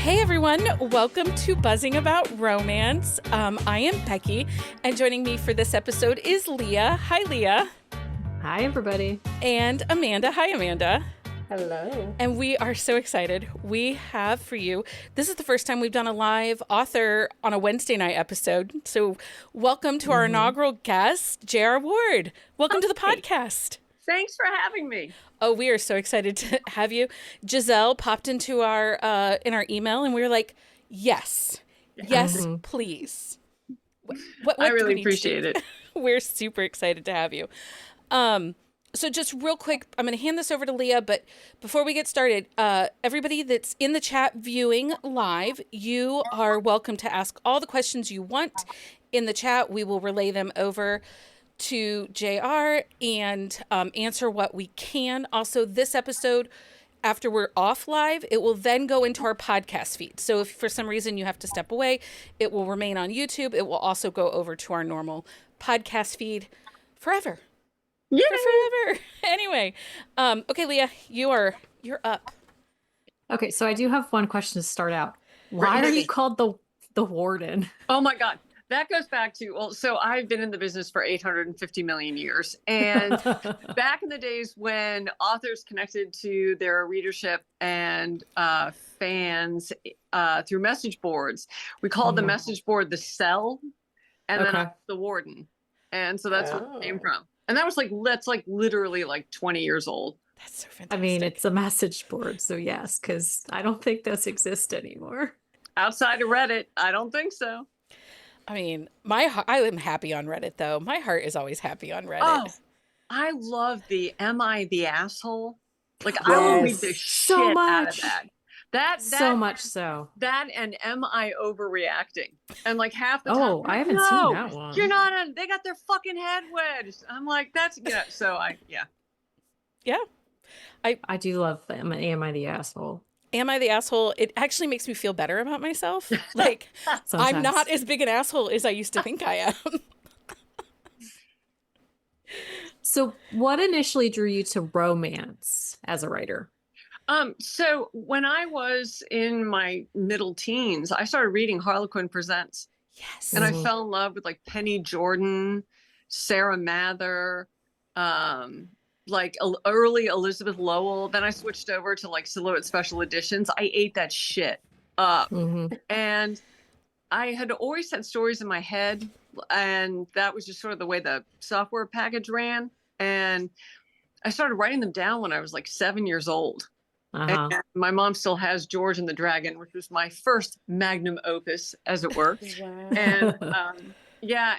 Hey everyone, welcome to Buzzing About Romance. I am Becky, and joining me for this episode is Leah. Hi, Leah. Hi, everybody. And Amanda. Hi, Amanda. Hello. And we are so excited. We have for you, this is the first time we've done a live author on a Wednesday night episode. So welcome to our inaugural guest, J.R. Ward. Welcome to the podcast. Thanks for having me. Oh, we are so excited to have you. Giselle popped into our in our email, and we were like, yes, please. What I really appreciate it. We're super excited to have you. So just real quick, I'm going to hand this over to Leah, but before we get started, everybody that's in the chat viewing live, you are welcome to ask all the questions you want in the chat. We will relay them over to JR and answer what we can. Also, this episode, after we're off live, it will then go into our podcast feed. So if for some reason you have to step away, it will remain on YouTube. It will also go over to our normal podcast feed forever. Yeah, forever. Anyway, okay, Leah, you're up. Okay, so I do have one question to start out. Why are you called the Warden? Oh my God. That goes back to, well, so I've been in the business for 850 million years. And back in the days when authors connected to their readership and fans through message boards, we called the message board the cell and then I was the warden. And so that's where it came from. And that was that's literally 20 years old. That's so fantastic. I mean, it's a message board, so yes, because I don't think those exist anymore. Outside of Reddit, I don't think so. I mean, I am happy on Reddit, though. My heart is always happy on Reddit. Oh, I love the "Am I the asshole?" I will read the shit out of that. That so much so. That and "Am I overreacting?" And half the time, oh, I haven't seen that one. You're not on. They got their fucking head wedged. I'm like, that's So yeah. I do love them. Am I the asshole? Am I the asshole? It actually makes me feel better about myself. I'm not as big an asshole as I used to think I am. So what initially drew you to romance as a writer? So when I was in my middle teens, I started reading Harlequin Presents. Yes. And I fell in love with Penny Jordan, Sarah Mather, early Elizabeth Lowell. Then I switched over to Silhouette Special Editions. I ate that shit up. And I had always had stories in my head, and that was just sort of the way the software package ran. And I started writing them down when I was 7 years old. And my mom still has George and the Dragon, which was my first magnum opus, as it were. Wow. And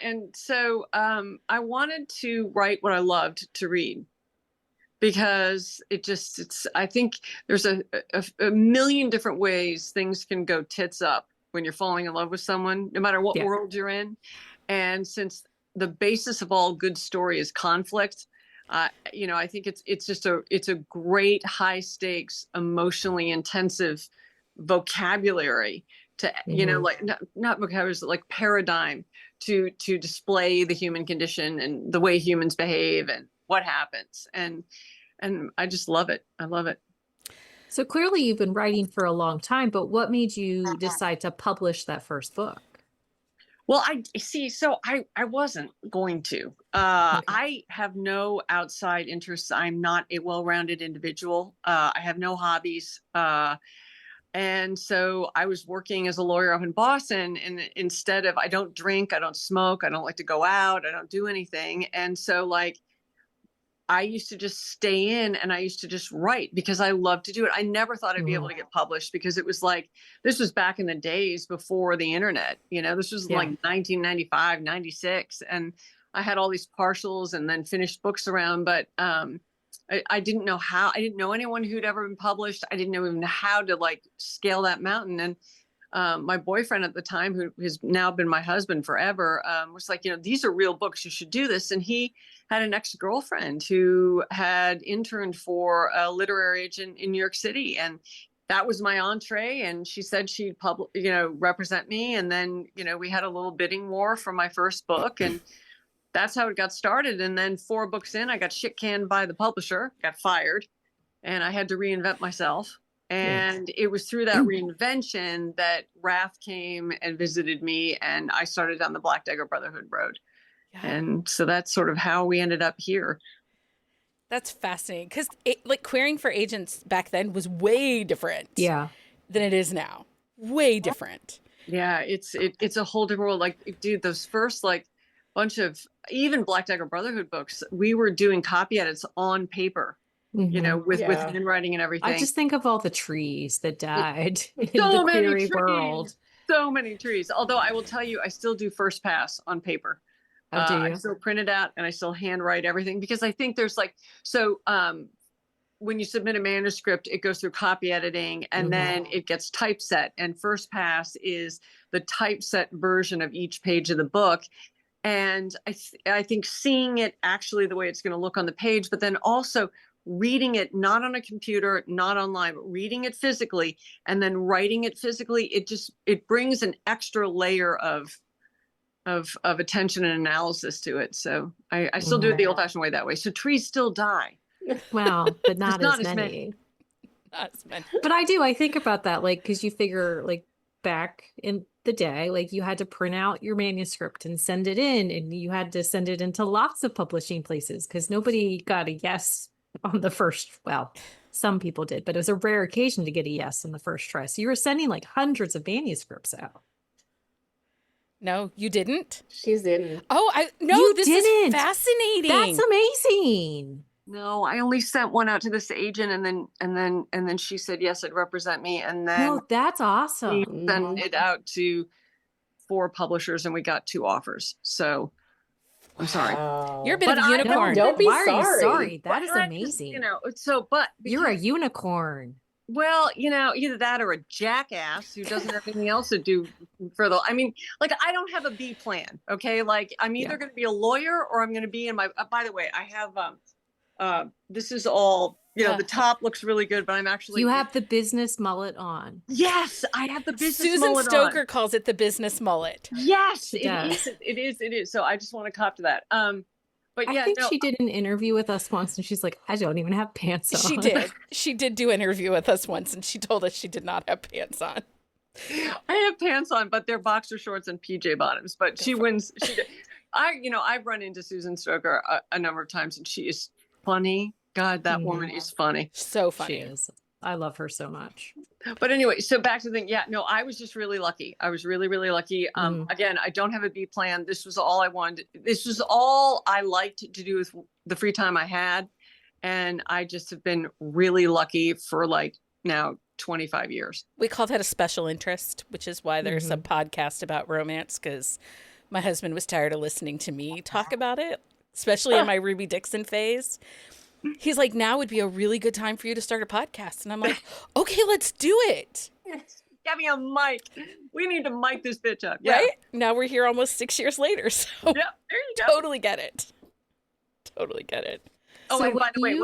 and so I wanted to write what I loved to read, because I think there's a million different ways things can go tits up when you're falling in love with someone, no matter what world you're in. And since the basis of all good story is conflict, I think it's a great high stakes, emotionally intensive vocabulary to, not vocabulary, like paradigm to display the human condition and the way humans behave and what happens. And I just love it. I love it. So clearly you've been writing for a long time, but what made you decide to publish that first book? Well, I wasn't going to. I have no outside interests. I'm not a well-rounded individual. I have no hobbies. And so I was working as a lawyer up in Boston, and instead of, I don't drink, I don't smoke, I don't like to go out, I don't do anything. And so I used to just stay in and I used to just write because I love to do it. I never thought I'd be able to get published, because it was this was back in the days before the internet, this was 1995, 96. And I had all these partials and then finished books around, but I didn't know how. I didn't know anyone who'd ever been published. I didn't know even how to scale that mountain. And my boyfriend at the time, who has now been my husband forever, was like, these are real books. You should do this. And he had an ex-girlfriend who had interned for a literary agent in New York City. And that was my entree. And she said she'd represent me. And then, we had a little bidding war for my first book. And that's how it got started. And then 4 books in, I got shit canned by the publisher, got fired, and I had to reinvent myself. And it was through that reinvention that Wrath came and visited me, and I started down the Black Dagger Brotherhood road. Yeah. And so that's sort of how we ended up here. That's fascinating because like querying for agents back then was way different Yeah. than it is now. Way different. Yeah, it's a whole different world. Like, dude, those first like bunch of even Black Dagger Brotherhood books, we were doing copy edits on paper, you know, with handwriting and everything. I just think of all the trees that died in So the many query trees. world. So many trees. Although I will tell you, I still do first pass on paper. Oh, do I you? still print it out and I still handwrite everything because I think there's like, so when you submit a manuscript, it goes through copy editing and then it gets typeset. And first pass is the typeset version of each page of the book. And I think seeing it actually the way it's going to look on the page, but then also reading it not on a computer, not online, but reading it physically and then writing it physically, it brings an extra layer of attention and analysis to it. So I still do it the old fashioned way that way. So trees still die. Wow, but not, not as as many. Not as many. But I think about that, like, because you figure, like, back in the day, like, you had to print out your manuscript and send it in, and you had to send it into lots of publishing places because nobody got a yes on the first. Well, some people did, but it was a rare occasion to get a yes on the first try. So you were sending like hundreds of manuscripts out. No, you didn't? She didn't. Oh, You this didn't. is fascinating. That's amazing. No, I only sent one out to this agent and then she said, yes, it'd represent me. And then No, that's we awesome. sent it out to 4 publishers and we got 2 offers. So I'm sorry. Wow. You're a bit But of a I unicorn. Don't be Why are you sorry. sorry? That is But I just, amazing. you know, so, but You're a because- unicorn. well, you know, either that or a jackass who doesn't have anything else to do for the, I mean, like, I don't have a B plan. Okay. Like, I'm either going to be a lawyer or I'm going to be in my, by the way, I have, this is all, you know, the top looks really good, but I'm actually. You have the business mullet on. Yes, I have the business Susan mullet Stoker on. calls it the business mullet. Yes, She it does. is. It is. So I just want to cop to that. But yeah, I think no, she did an interview with us once and she's like, I don't even have pants on. She did. She did do an interview with us once and she told us she did not have pants on. I have pants on, but they're boxer shorts and PJ bottoms. But she wins. I've run into Susan Stoker a number of times, and she is funny. God, that woman is funny. So She funny. is. I love her so much. But anyway, so back to the thing. Yeah, no, I was just really lucky. I was really, really lucky. Again, I don't have a B plan. This was all I wanted. This was all I liked to do with the free time I had. And I just have been really lucky for like now 25 years. We call that a special interest, which is why there's a podcast about romance, because my husband was tired of listening to me talk about it, especially in my Ruby Dixon phase. He's like, now would be a really good time for you to start a podcast. And I'm like, okay, let's do it. Get me a mic. We need to mic this bitch up. Yeah. Right? Now we're here almost 6 years later. So Yeah, there you go. totally get it. Totally get it. Oh, So and by when the way, you-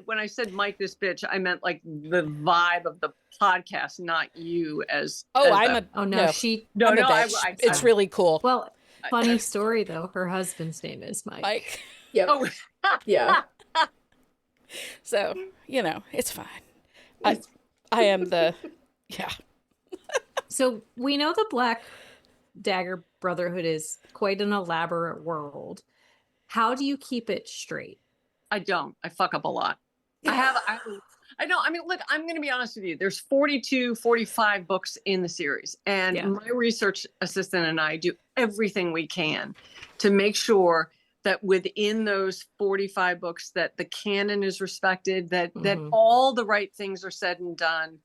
when I said mic this bitch, I meant like the vibe of the podcast, not you as. Oh, as I'm a- a Oh no, no. she No, I'm a no, bitch. It's really cool. well, funny story though. Her husband's name is Mike. Like, Yep. Oh, Yeah. so, it's fine. I am the, yeah. So we know the Black Dagger Brotherhood is quite an elaborate world. How do you keep it straight? I don't. I fuck up a lot. I know. I mean, look, I'm going to be honest with you. There's 42, 45 books in the series. And Yeah. my research assistant and I do everything we can to make sure that within those 45 books that the canon is respected, that all the right things are said and done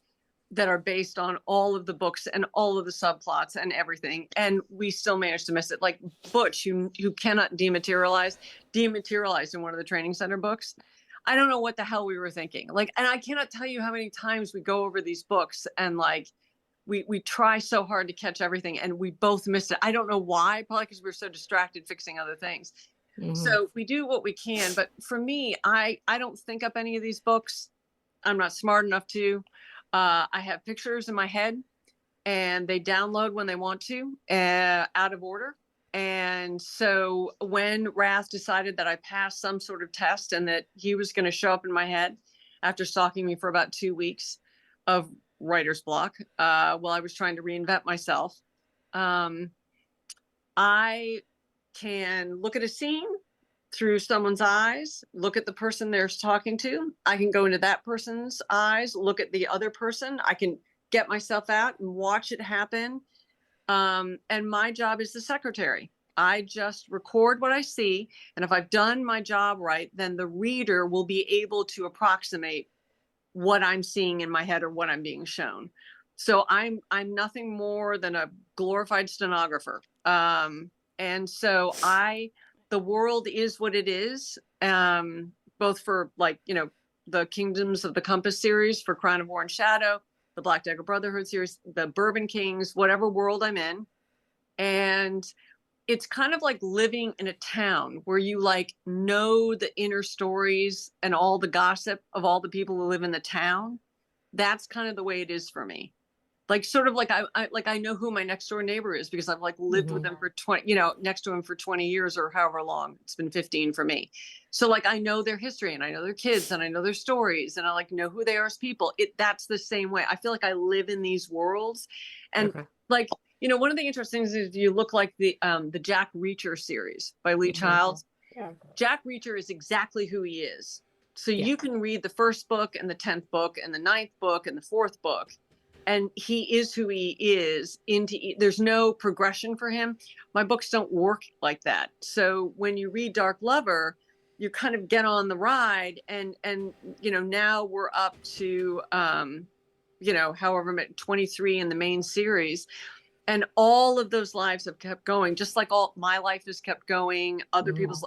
that are based on all of the books and all of the subplots and everything. And we still managed to miss it. Like Butch, who cannot dematerialized in one of the training center books. I don't know what the hell we were thinking. Like, and I cannot tell you how many times we go over these books and like, we try so hard to catch everything and we both missed it. I don't know why, probably because we were so distracted fixing other things. So we do what we can. But for me, I don't think up any of these books. I'm not smart enough to. I have pictures in my head and they download when they want to, out of order. And so when Wrath decided that I passed some sort of test and that he was going to show up in my head after stalking me for about 2 weeks, of writer's block while I was trying to reinvent myself. I can look at a scene through someone's eyes, look at the person they're talking to. I can go into that person's eyes, look at the other person. I can get myself out and watch it happen. And my job is the secretary. I just record what I see. And if I've done my job right, then the reader will be able to approximate what I'm seeing in my head or what I'm being shown. So I'm nothing more than a glorified stenographer. And so the world is what it is, both for, like, the Kingdoms of the Compass series, for Crown of War and Shadow, the Black Dagger Brotherhood series, the Bourbon Kings, whatever world I'm in. And it's kind of like living in a town where you, like, know the inner stories and all the gossip of all the people who live in the town. That's kind of the way it is for me. Like, sort of like I know who my next door neighbor is because I've, like, lived with them for 20, next to him for 20 years or however long. It's been 15 for me. So, like, I know their history and I know their kids and I know their stories and I, like, know who they are as people. That's the same way. I feel like I live in these worlds. And like, one of the interesting things is you look like the Jack Reacher series by Lee Childs. Yeah. Jack Reacher is exactly who he is. So you can read the first book and the 10th book and the 9th book and the 4th book, and he is who he is. There's no progression for him. My books don't work like that. So when you read Dark Lover, you kind of get on the ride, and now we're up to however many, 23 in the main series. And all of those lives have kept going, just like all my life has kept going. Other people's,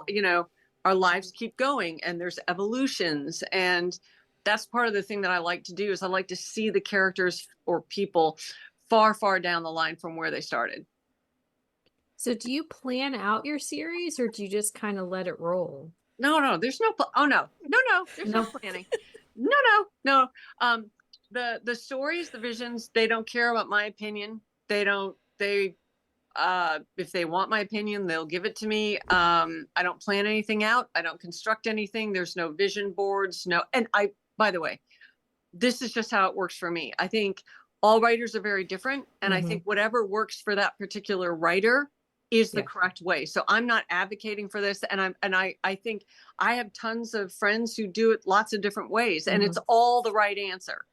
our lives keep going, and there's evolutions. And that's part of the thing that I like to do is I like to see the characters or people far, far down the line from where they started. So do you plan out your series, or do you just kind of let it roll? No, there's no, there's no planning. No. The stories, the visions, they don't care about my opinion. If they want my opinion, they'll give it to me. I don't plan anything out. I don't construct anything. There's no vision boards. By the way, this is just how it works for me. I think all writers are very different. And I think whatever works for that particular writer is the correct way. So I'm not advocating for this. And I think I have tons of friends who do it lots of different ways, and it's all the right answer.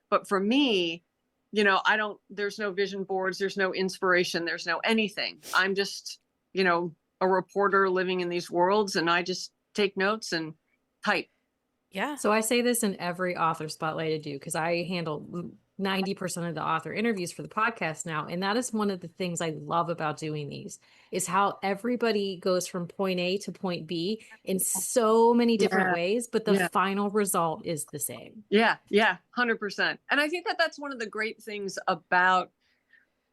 But for me, there's no vision boards, there's no inspiration, there's no anything. I'm just, a reporter living in these worlds, and I just take notes and type. Yeah. So I say this in every author spotlight I do, because I handle 90% of the author interviews for the podcast now. And that is one of the things I love about doing these, is how everybody goes from point A to point B in so many different ways, but the final result is the same. Yeah. 100%. And I think that's one of the great things about,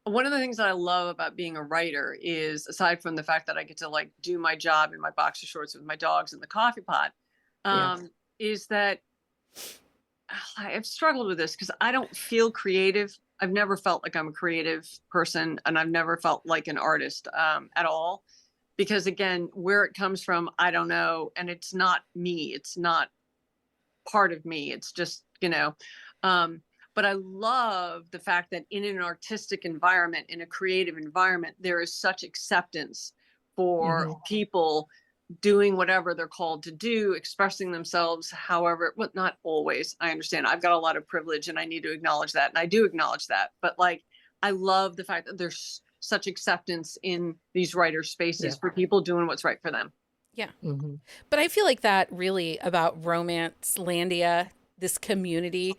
one of the things that I love about being a writer is, aside from the fact that I get to, like, do my job in my boxer shorts with my dogs in the coffee pot, is that I've struggled with this because I don't feel creative. I've never felt like I'm a creative person, and I've never felt like an artist at all. Because, again, where it comes from, I don't know. And it's not me. It's not part of me. It's just, but I love the fact that in an artistic environment, in a creative environment, there is such acceptance for people doing whatever they're called to do, expressing themselves, however, well, not always. I understand. I've got a lot of privilege, and I need to acknowledge that. And I do acknowledge that. But, like, I love the fact that there's such acceptance in these writer spaces for people doing what's right for them. Yeah. But I feel like that really about Romance Landia, this community,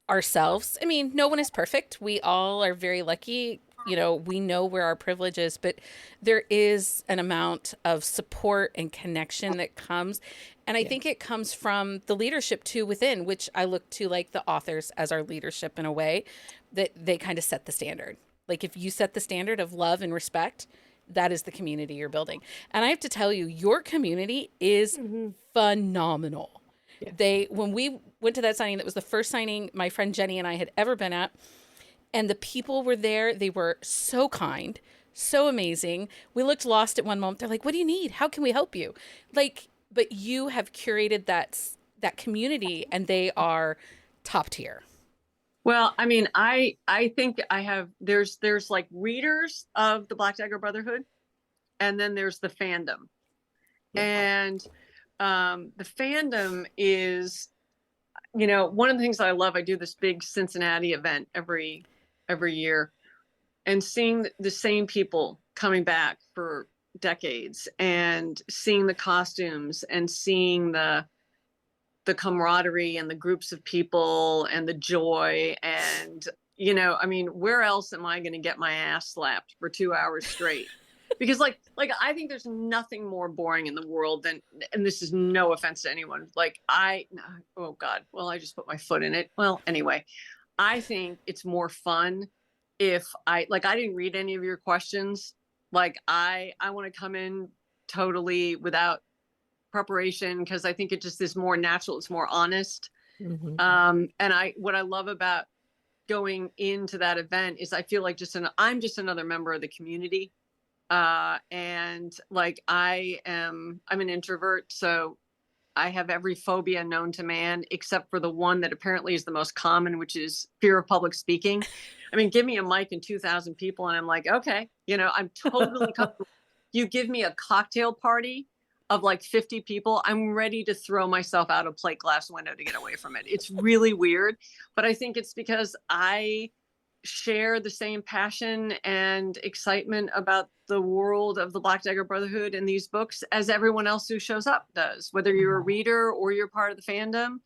ourselves. I mean, no one is perfect. We all are very lucky. We know where our privilege is, but there is an amount of support and connection that comes. And I think it comes from the leadership too within, which I look to, like, the authors as our leadership in a way that they kind of set the standard. Like, if you set the standard of love and respect, that is the community you're building. And I have to tell you, your community is phenomenal. When we went to that signing, that was the first signing my friend Jenny and I had ever been at. And the people were there. They were so kind, so amazing. We looked lost at one moment. They're like, "What do you need? How can we help you?" Like, but you have curated that community, and they are top tier. Well, I mean, I think I have there's like readers of the Black Dagger Brotherhood, and then there's the fandom. Yeah. And the fandom is, one of the things that I love. I do this big Cincinnati event every year, and seeing the same people coming back for decades, and seeing the costumes, and seeing the camaraderie and the groups of people and the joy. And I mean, where else am I going to get my ass slapped for 2 hours straight? Because like I think there's nothing more boring in the world than, and this is no offense to anyone, like oh God, well, I just put my foot in it. Well, anyway, I think it's more fun if I didn't read any of your questions. Like I want to come in totally without preparation, because I think it just is more natural. It's more honest. Mhm. And what I love about going into that event is I feel like I'm just another member of the community. And like I'm an introvert, so I have every phobia known to man, except for the one that apparently is the most common, which is fear of public speaking. I mean, give me a mic and 2,000 people, and I'm like, okay, I'm totally comfortable. You give me a cocktail party of like 50 people, I'm ready to throw myself out a plate glass window to get away from it. It's really weird, but I think it's because I share the same passion and excitement about the world of the Black Dagger Brotherhood and these books as everyone else who shows up does, whether you're a reader or you're part of the fandom.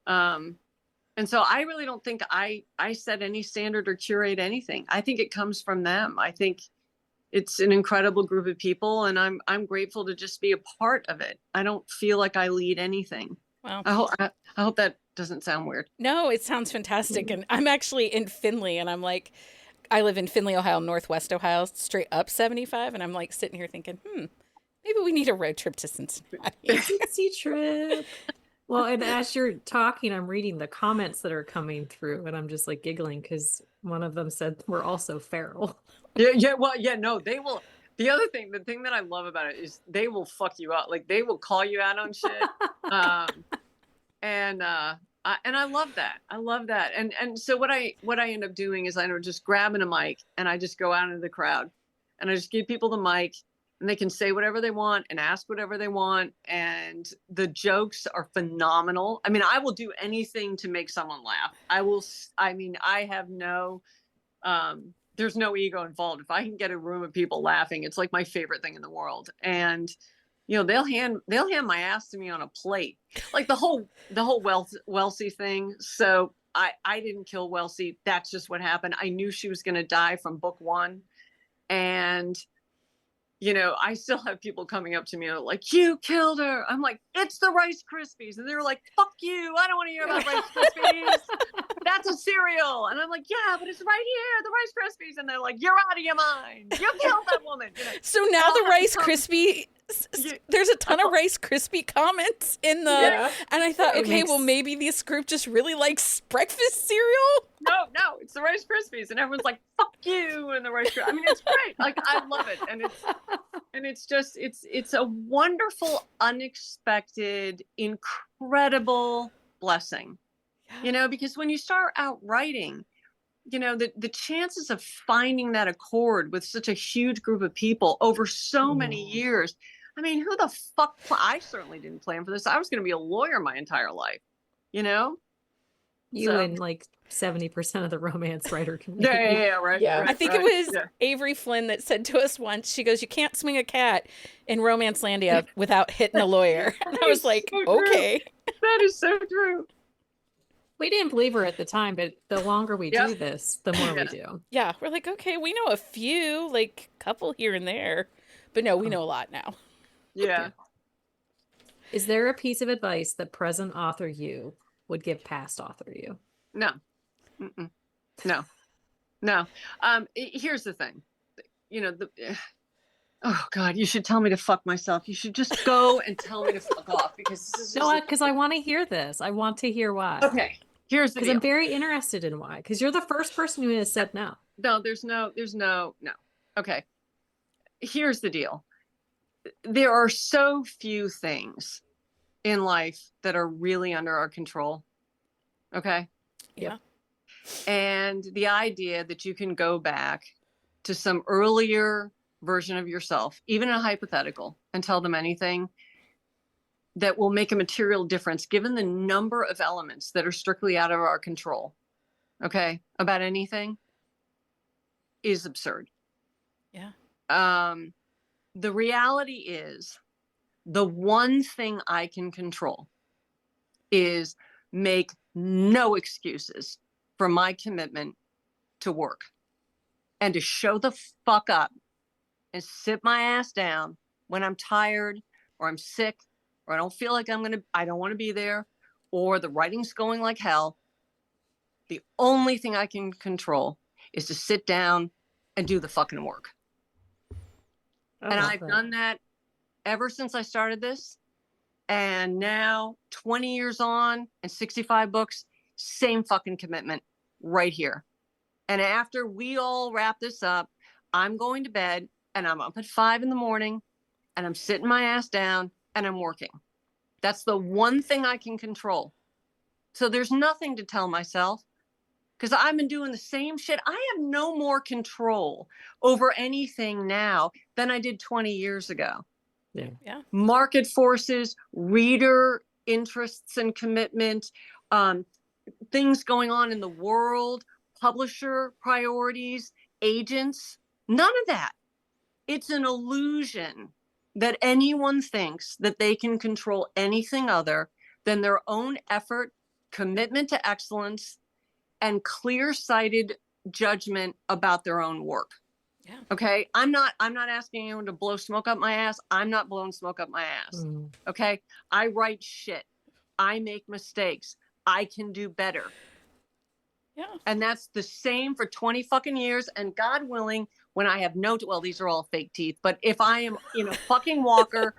And so I really don't think I set any standard or curate anything. I think it comes from them. I think it's an incredible group of people, and I'm grateful to just be a part of it. I don't feel like I lead anything. Wow. I hope that doesn't sound weird. No, it sounds fantastic. And I'm actually in Findlay, and I'm like, I live in Findlay, Ohio, Northwest Ohio, straight up 75. And I'm like sitting here thinking, maybe we need a road trip to Cincinnati. Fancy trip. Well, and as you're talking, I'm reading the comments that are coming through, and I'm just like giggling because one of them said we're also feral. Yeah. Well, yeah, no, they will. The thing that I love about it is they will fuck you up. Like they will call you out on shit. And I love that. I love that. And so what I end up doing is I end up just grabbing a mic, and I just go out into the crowd, and I just give people the mic, and they can say whatever they want and ask whatever they want. And the jokes are phenomenal. I mean, I will do anything to make someone laugh. I have no, there's no ego involved. If I can get a room of people laughing, it's like my favorite thing in the world. And they'll hand my ass to me on a plate, like the whole Wellesley thing. So I didn't kill Wellesley. That's just what happened. I knew she was going to die from book one. And I still have people coming up to me like, you killed her. I'm like, it's the Rice Krispies. And they're like, fuck you. I don't want to hear about Rice Krispies. That's a cereal. And I'm like, yeah, but it's right here, the Rice Krispies. And they're like, you're out of your mind. You killed that woman. So now the Rice Krispie, there's a ton of Rice Krispie comments in the, and I thought, okay, well, maybe this group just really likes breakfast cereal. No, it's the Rice Krispies, and everyone's like, "Fuck you!" and the Rice Krispies. I mean, it's great. Like, I love it, and it's just it's a wonderful, unexpected, incredible blessing. Because when you start out writing, the chances of finding that accord with such a huge group of people over so many years. I mean, who the fuck? I certainly didn't plan for this. I was going to be a lawyer my entire life. You and like 70% of the romance writer community. Yeah, right. Yeah. Right, I think it was Avery Flynn that said to us once, she goes, you can't swing a cat in Romance Landia without hitting a lawyer. And I was like, so okay. That is so true. We didn't believe her at the time, but the longer we do this, the more we do. Yeah, we're like, okay, we know a few, like couple here and there. But no, we know a lot now. Yeah. Is there a piece of advice that present author you would give past author you? No. Mm-mm. No. Here's the thing. Oh God, you should tell me to fuck myself. You should just go and tell me to fuck off, because this is because I want to hear this. I want to hear why. Okay. Here's the deal. Because I'm very interested in why. Because you're the first person who has said no. No, there's no. Okay. Here's the deal. There are so few things in life that are really under our control. Okay. Yeah. And the idea that you can go back to some earlier version of yourself, even a hypothetical, and tell them anything that will make a material difference, given the number of elements that are strictly out of our control, okay, about anything, is absurd. Yeah. The reality is, the one thing I can control is make no excuses for my commitment to work, and to show the fuck up and sit my ass down when I'm tired or I'm sick or I don't feel like I don't want to be there, or the writing's going like hell. The only thing I can control is to sit down and do the fucking work. And I've done that ever since I started this. And now 20 years on and 65 books, same fucking commitment right here. And after we all wrap this up, I'm going to bed, and I'm up at 5 a.m, and I'm sitting my ass down and I'm working. That's the one thing I can control. So there's nothing to tell myself, because I've been doing the same shit. I have no more control over anything now than I did 20 years ago. Yeah. Market forces, reader interests and commitment, things going on in the world, publisher priorities, agents, none of that. It's an illusion that anyone thinks that they can control anything other than their own effort, commitment to excellence, and clear-sighted judgment about their own work. Yeah. Okay. I'm not asking anyone to blow smoke up my ass. I'm not blowing smoke up my ass. Okay. I write shit. I make mistakes. I can do better. Yeah. And that's the same for 20 fucking years. And God willing, when I have well, these are all fake teeth, but if I am in a fucking walker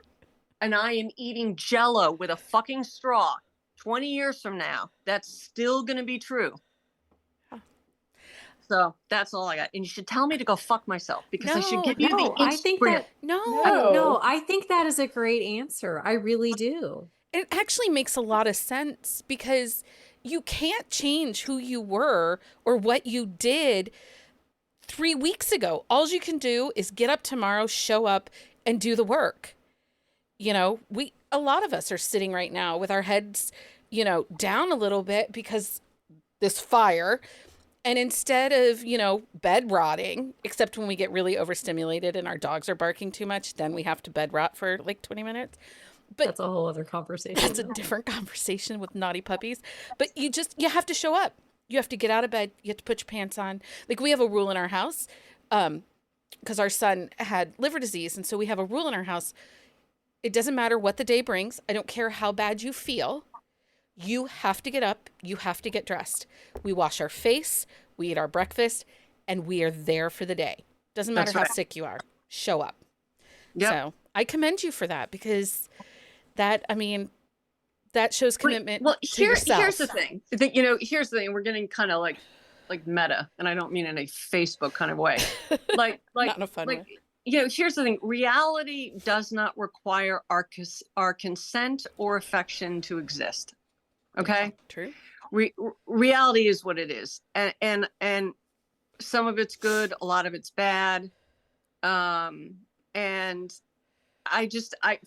and I am eating Jello with a fucking straw 20 years from now, that's still going to be true. So that's all I got. And you should tell me to go fuck myself, because I should give you the I think that I think that is a great answer. I really do. It actually makes a lot of sense, because you can't change who you were or what you did 3 weeks ago. All you can do is get up tomorrow, show up, and do the work. You know, a lot of us are sitting right now with our heads, down a little bit because this fire. And instead of, bed rotting, except when we get really overstimulated and our dogs are barking too much, then we have to bed rot for like 20 minutes. But that's a whole other conversation. That's a different conversation with naughty puppies. But you have to show up. You have to get out of bed. You have to put your pants on. Like, we have a rule in our house, because our son had liver disease. And so we have a rule in our house. It doesn't matter what the day brings. I don't care how bad you feel. You have to get up. You have to get dressed. We wash our face. We eat our breakfast. And we are there for the day. Doesn't matter how sick you are. Show up. Yep. So I commend you for that, because that shows commitment to yourself. Here's the thing. Here's the thing. We're getting kind of like meta, and I don't mean in a Facebook kind of way. Like not in a fun way. Here's the thing. Reality does not require our consent or affection to exist. Okay. True. Reality is what it is, and some of it's good, a lot of it's bad, and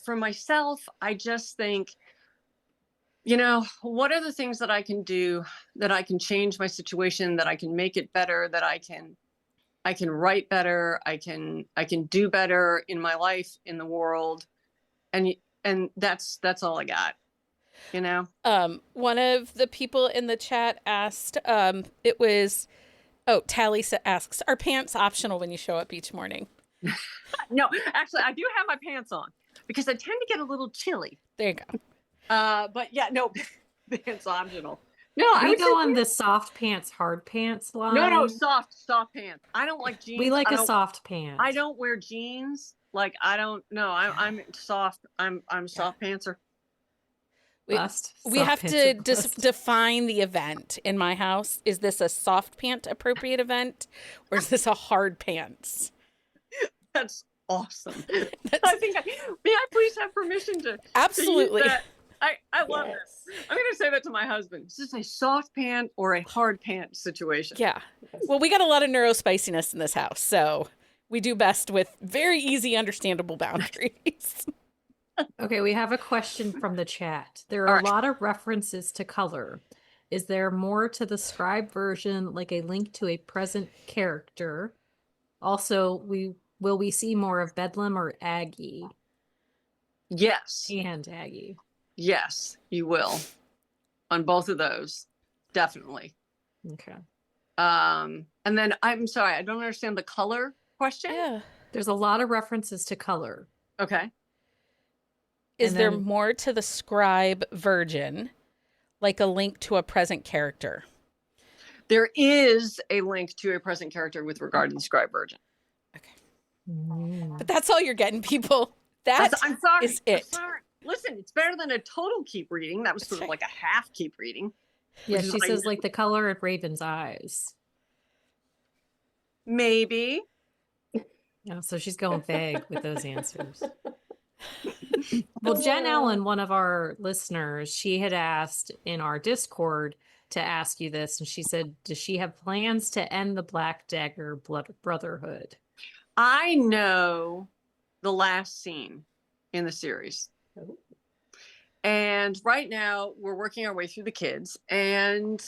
for myself, I just think, what are the things that I can do, that I can change my situation, that I can make it better, that I can write better, I can do better in my life, in the world, and that's all I got. One of the people in the chat asked, Tally asks, are pants optional when you show up each morning? No, actually, I do have my pants on, because I tend to get a little chilly. There you go. But yeah, no, pants optional. No, we go on the soft pants, hard pants line. No, soft pants. I don't like jeans. We like a soft pant. I don't wear jeans. Like, I don't know. I'm soft. I'm soft pantser. We have to define the event in my house. Is this a soft pant appropriate event, or is this a hard pants? That's awesome. I think may I please have permission to absolutely use that? I love Yes. this. I'm going to say that to my husband. Is this a soft pan or a hard pan situation? Yeah. Yes. Well, we got a lot of neurospiciness in this house, so we do best with very easy, understandable boundaries. Okay, we have a question from the chat. There are All a right. lot of references to color. Is there more to the scribe version, like a link to a present character? Also, will we see more of Bedlam or Aggie? Yes. And Aggie. Yes, you will. On both of those. Definitely. Okay. And then I'm sorry, I don't understand the color question. Yeah. There's a lot of references to color. Okay. Is And there then- more to the scribe version, like a link to a present character? There is a link to a present character with regard to the scribe version. Mm. But that's all you're getting, people. That I'm sorry. is I'm it. sorry. Listen, it's better than a total keep reading. That was That's sort of right. like a half keep reading. Yeah, Which is she why says you- like the color of Raven's eyes. Maybe. Oh, so she's going vague with those answers. Well, Jen Allen, one of our listeners, she had asked in our Discord to ask you this, and she said, does she have plans to end the Black Dagger Brotherhood? I know the last scene in the series. Oh. And right now we're working our way through the kids, and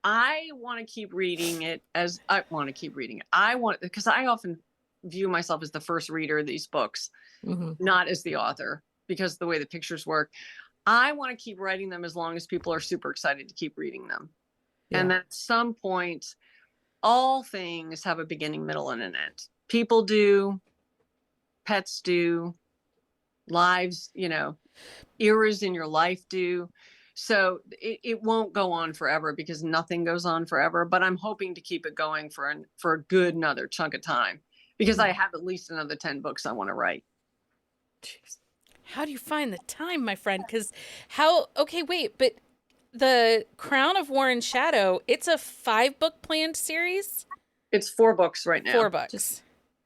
I want to keep reading it I want, because I often view myself as the first reader of these books, Mhm. not as the author, because the way the pictures work. I want to keep writing them as long as people are super excited to keep reading them. And Yeah. then at some point, all things have a beginning, middle, and an end. People do, pets do, lives, eras in your life do. So it won't go on forever, because nothing goes on forever. But I'm hoping to keep it going for a good another chunk of time, because I have at least another 10 books I want to write. Jeez. How do you find the time, my friend? Because okay, wait, but the Crown of War and Shadow, it's a 5-book planned series? It's 4 books right now. 4 books. Just-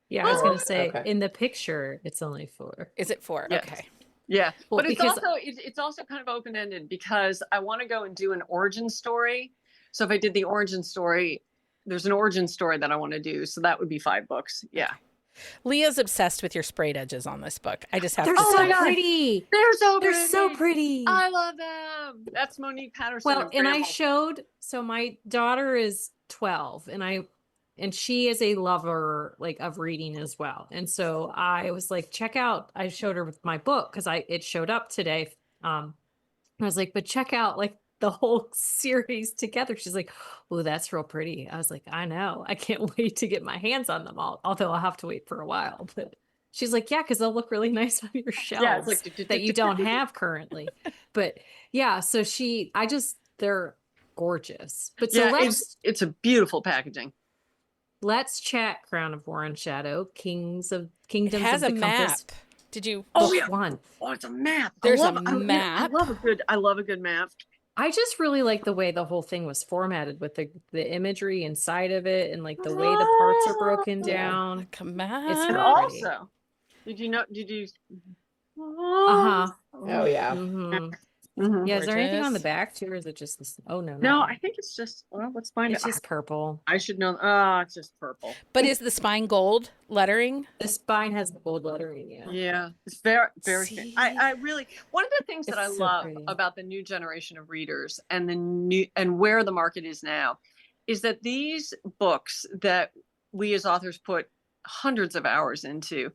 Yeah, I was gonna Oh, say okay. in the picture it's only 4. Is it 4? Yes. Okay. Yeah, Well, but because- it's also kind of open ended, because I want to go and do an origin story. So if I did the origin story, there's an origin story that I want to do. So that would be 5 books. Yeah, Leah's obsessed with your sprayed edges on this book. I just have They're to so say. God. pretty. they're so They're so pretty. pretty. I love them. That's Monique Patterson. Well, of and I Bramble. showed, so my daughter is 12 and she is a lover like of reading as well. And so I was like, check out, I showed her with my book because it showed up today. I was like, but check out like the whole series together. She's like, oh, that's real pretty. I was like, I know. I can't wait to get my hands on them all, although I'll have to wait for a while. But she's like, yeah, because they'll look really nice on your shelves that you don't have currently. But yeah, so they're gorgeous. But so Yeah, it's a beautiful packaging. let's chat Crown of War and Shadow, Kingdoms It of has the a map. Compass. Did you? Oh, Book yeah. one. Oh, it's a map. There's a I map. I love a good map. I just really like the way the whole thing was formatted with the imagery inside of it and like the way the parts are broken Yeah. down. Come on. It's And real pretty. also, did you? Uh-huh. Oh yeah. hmm Mhm. Yeah, is there anything on the Gorgeous. back too, or is it just this? Oh no, No, I think it's just, well, let's find it's it. just purple. I should know. Oh, it's just purple. But is the spine gold lettering? The spine has the gold lettering, yeah. Yeah, it's very, very. See? I really, one of the things that I It's so love pretty. about the new generation of readers and where the market is now is that these books that we as authors put hundreds of hours into,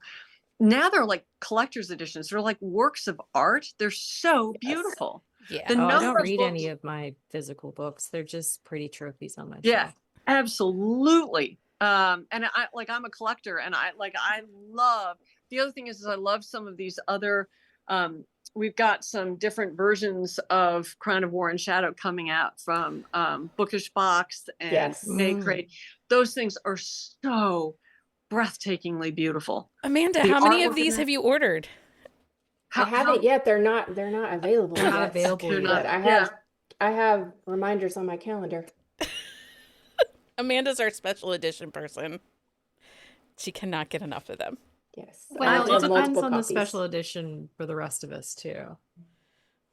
now they're like collector's editions. They're like works of art. They're so Yes. beautiful. Yeah. The Oh, I number don't of read books- any of my physical books. They're just pretty trophies on my Yeah, shelf. absolutely. And I'm a collector, and I love, the other thing is I love some of these other, we've got some different versions of Crown of War and Shadow coming out from Bookish Box and Yes. Bay Mm. Crate. Those things are so breathtakingly beautiful. Amanda, The how many artwork of in these there- have you ordered? I haven't yet. They're not available. They're not yet. available They're yet. not- But I have reminders on my calendar. Amanda's our special edition person. She cannot get enough of them. Yes. Well, I it love depends multiple on the copies. special edition for the rest of us too.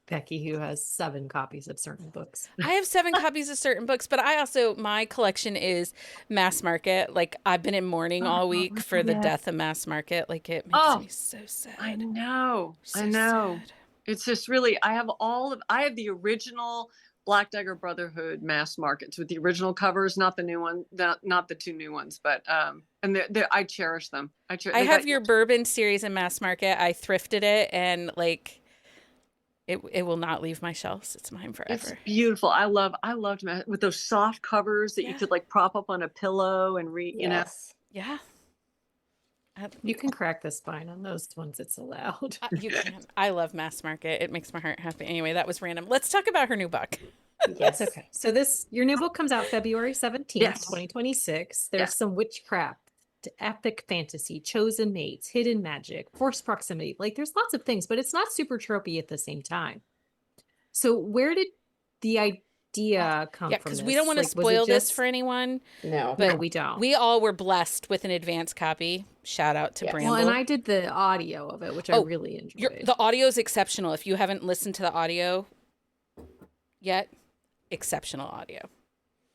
Becky, who has 7 copies of certain books. I have 7 copies of certain books, but I also, my collection is mass market. Like, I've been in mourning all week for the yeah. death of mass market. Like, it makes Oh, me so sad. I know. So I know. sad. It's just really, I have the original Black Dagger Brotherhood mass markets with the original covers, not the new one, not the 2 new ones, but and I cherish them. I have your bourbon series in mass market. I thrifted it, and like, it will not leave my shelves. It's mine It's forever. beautiful. I loved with those soft covers that you Yeah. could like prop up on a pillow and read, you know. Yes. Yeah. You can crack the spine on those ones. It's allowed. You can. I love mass market. It makes my heart happy. Anyway, that was random. Let's talk about her new book. Yes. Okay. So your new book comes out February 17th, Yes. 2026. There's Yes. some witchcraft, epic fantasy, chosen mates, hidden magic, forced proximity. Like there's lots of things, but it's not super tropey at the same time. So where did the idea come Yeah, from? because we don't want to Like, was it spoil this just- for anyone. No. But No, we don't. We all were blessed with an advance copy. Shout out to Yes. Bramble. Well, and I did the audio of it, which I Oh, really enjoyed. The audio is exceptional. If you haven't listened to the audio yet, exceptional audio.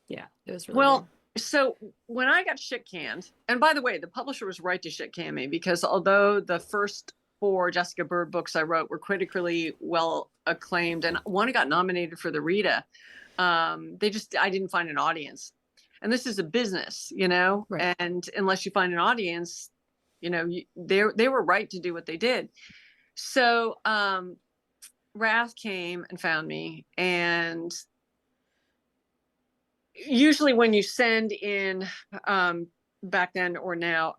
Yeah, it was really Well, good. so when I got shit canned, and by the way, the publisher was right to shit can me because although the first 4 Jessica Bird books I wrote were critically well acclaimed, and one got nominated for the Rita, I didn't find an audience. And this is a business, you know, Right. and unless you find an audience, you know, they were right to do what they did. So Wrath came and found me, and usually when you send in back then or now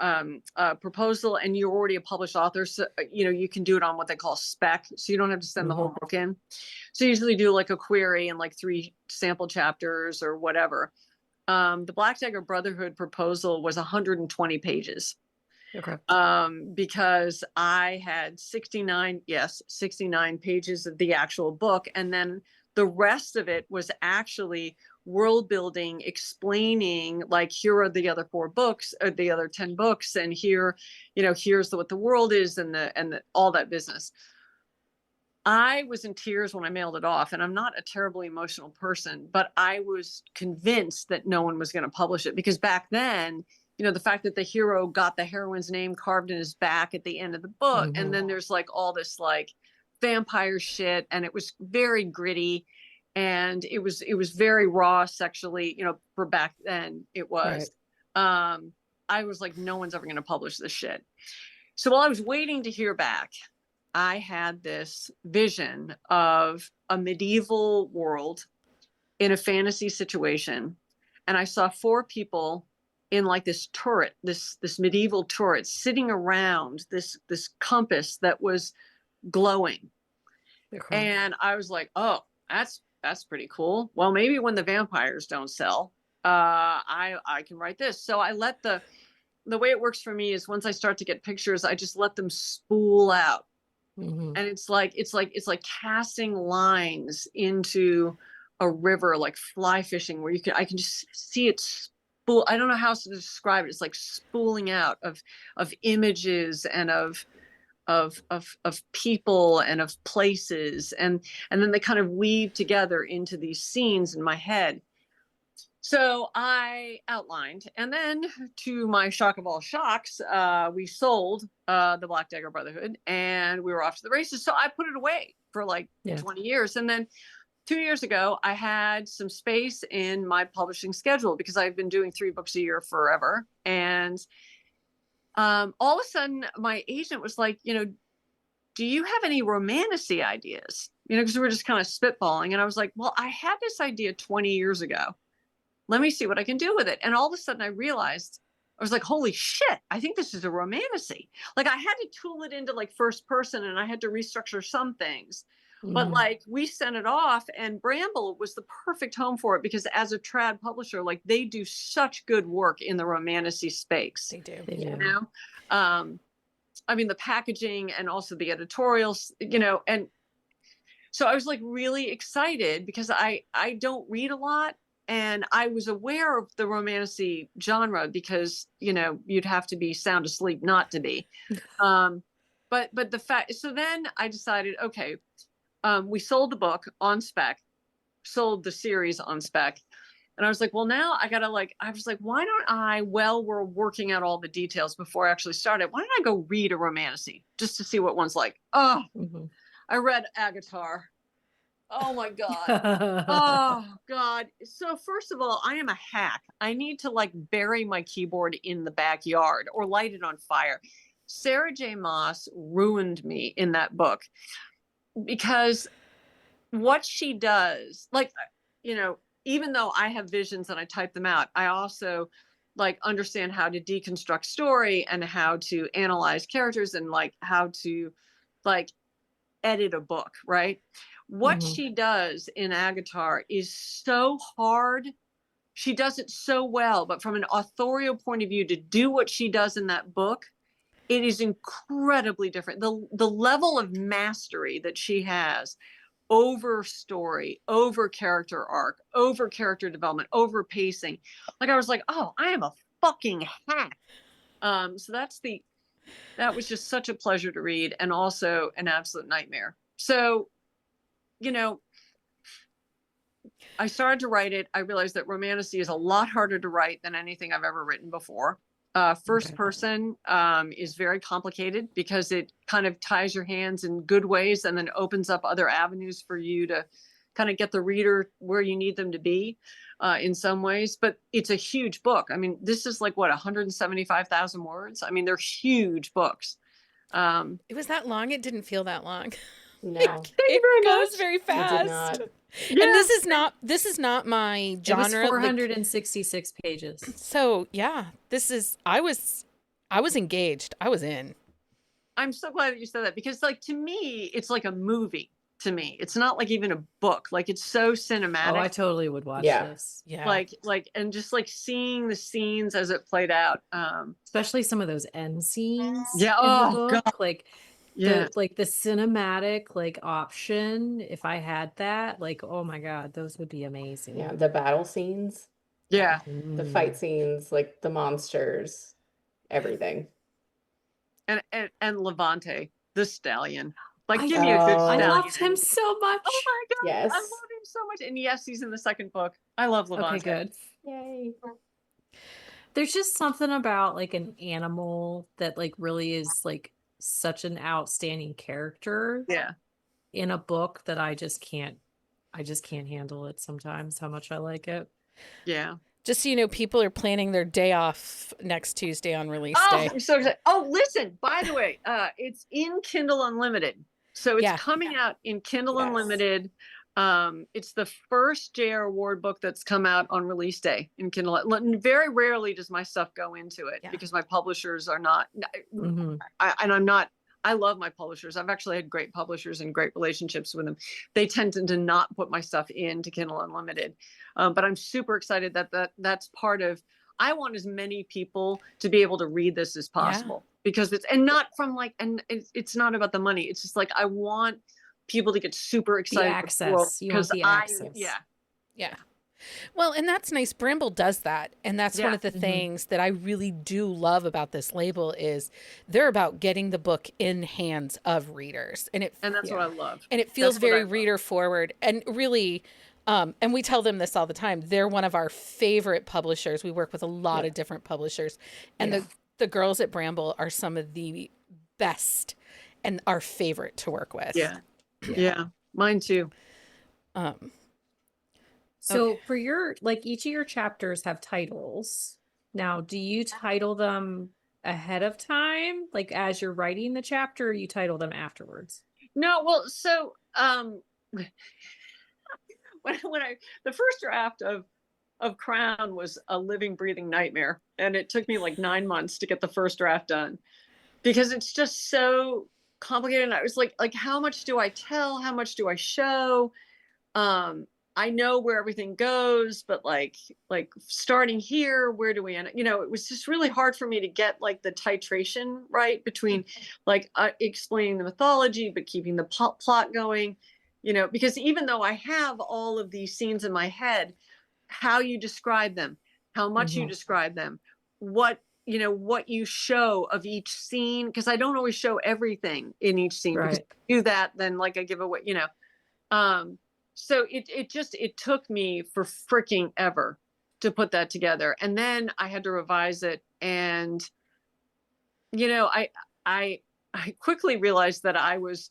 a proposal and you're already a published author, so you know you can do it on what they call spec, so you don't have to send the whole book in. So you usually do like a query and like 3 sample chapters or whatever. The Black Dagger Brotherhood proposal was 120 pages. Okay. Because I had 69 pages of the actual book, and then the rest of it was actually world building, explaining like, here are the other 4 books or the other 10 books, and here, you know, here's what the world is and the all that business. I was in tears when I mailed it off, and I'm not a terribly emotional person, but I was convinced that no one was going to publish it because back then, you know, the fact that the hero got the heroine's name carved in his back at the end of the book, Mhm. and then there's like all this like vampire shit, and it was very gritty, and it was very raw sexually, you know, for back then it was. I was like, no one's ever going to publish this shit. So while I was waiting to hear back, I had this vision of a medieval world in a fantasy situation, and I saw 4 people in like this turret, this medieval turret, sitting around this compass that was glowing. Okay. And I was like, oh, that's pretty cool. Well, maybe when the vampires don't sell, I can write this. So I let the way it works for me is once I start to get pictures, I just let them spool out. Mhm. And it's like casting lines into a river, like fly fishing, where I can just see it spool. I don't know how else to describe it. It's like spooling out of images and of people and of places, and then they kind of weave together into these scenes in my head. So I outlined, and then to my shock of all shocks, we sold the Black Dagger Brotherhood, and we were off to the races. So I put it away for like 20 years. And then 2 years ago, I had some space in my publishing schedule because I've been doing 3 books a year forever. And all of a sudden, my agent was like, you know, do you have any romantasy ideas? You know, because we were just kind of spitballing. And I was like, well, I had this idea 20 years ago. Let me see what I can do with it. And all of a sudden I realized, I was like, holy shit, I think this is a romantasy. Like I had to tool it into like first person, and I had to restructure some things. But like we sent it off, and Bramble was the perfect home for it because as a trad publisher, like they do such good work in the romantasy space. They do. You know? I mean, the packaging and also the editorials, you know, and so I was like really excited because I don't read a lot. And I was aware of the romantasy genre because, you know, you'd have to be sound asleep not to be. But the fact, so then I decided, okay, we sold the book on spec, sold the series on spec. And I was like, well, now I gotta I was like, why don't I, while we're working out all the details before I actually started, why don't I go read a romantasy just to see what one's like? Oh, I read Agatar. Oh my God. Oh God. So first of all, I am a hack. I need to bury my keyboard in the backyard or light it on fire. Sarah J. Maas ruined me in that book because what she does, even though I have visions and I type them out, I also understand how to deconstruct story and how to analyze characters and how to edit a book, right? What she does in Agatar is so hard. She does it so well, but from an authorial point of view, to do what she does in that book, it is incredibly different. The level of mastery that she has over story, over character arc, over character development, over pacing. I was like, oh, I am a fucking hack. So that was just such a pleasure to read and also an absolute nightmare. So, I started to write it. I realized that romantasy is a lot harder to write than anything I've ever written before. First person is very complicated because it kind of ties your hands in good ways and then opens up other avenues for you to kind of get the reader where you need them to be in some ways. But it's a huge book. I mean, this is 175,000 words. I mean, they're huge books. It was that long. It didn't feel that long. No. It goes very It did fast. not. Yeah. And this is not my genre. It was 466 pages. So yeah, I was engaged. I was in. I'm so glad that you said that because to me, it's like a movie to me. It's not even a book. It's so cinematic. Oh, I totally would watch this. Yeah. And just seeing the scenes as it played out. Especially some of those end scenes. Yeah. In the book. God. The cinematic option, if I had that, oh my God, those would be amazing. Yeah, the battle scenes. Yeah. The fight scenes, the monsters, everything. And Levante, the stallion. Give me a good I stallion. loved him so much. Oh my God. Yes. I love him so much. And yes, he's in the second book. I love Levante. Okay, good. Yay. There's just something about an animal that really is such an outstanding character. Yeah. In a book that I just can't handle it sometimes, how much I like it. Yeah. Just so you know, people are planning their day off next Tuesday on release day. I'm so excited. Oh, listen, by the way, it's in Kindle Unlimited. So it's coming out in Kindle Unlimited. It's the first J.R. Ward book that's come out on release day in Kindle. Very rarely does my stuff go into it because my publishers are not, I love my publishers. I've actually had great publishers and great relationships with them. They tend to not put my stuff into Kindle Unlimited. But I'm super excited that's part of, I want as many people to be able to read this as possible because it's not about the money. It's just I want people to get super excited. The access. You want the access. Yeah. Well, and that's nice. Bramble does that. And that's one of the things that I really do love about this label is they're about getting the book in hands of readers. And that's what I love. And it feels very reader forward and really, and we tell them this all the time. They're one of our favorite publishers. We work with a lot of different publishers and the girls at Bramble are some of the best and our favorite to work with. Yeah, mine too. So for your, each of your chapters have titles. Now, do you title them ahead of time? As you're writing the chapter, or you title them afterwards? No, well, so, the first draft of Crown was a living, breathing nightmare. And it took me 9 months to get the first draft done because it's just so complicated. And I was like, how much do I tell? How much do I show? I know where everything goes, but starting here, where do we end? It was just really hard for me to get the titration right between explaining the mythology, but keeping the plot going, because even though I have all of these scenes in my head, how you describe them, how much you describe them, what you show of each scene, because I don't always show everything in each scene. Because if I do that, then I give away, So it took me for freaking ever to put that together. And then I had to revise it. And, you know, I quickly realized that I was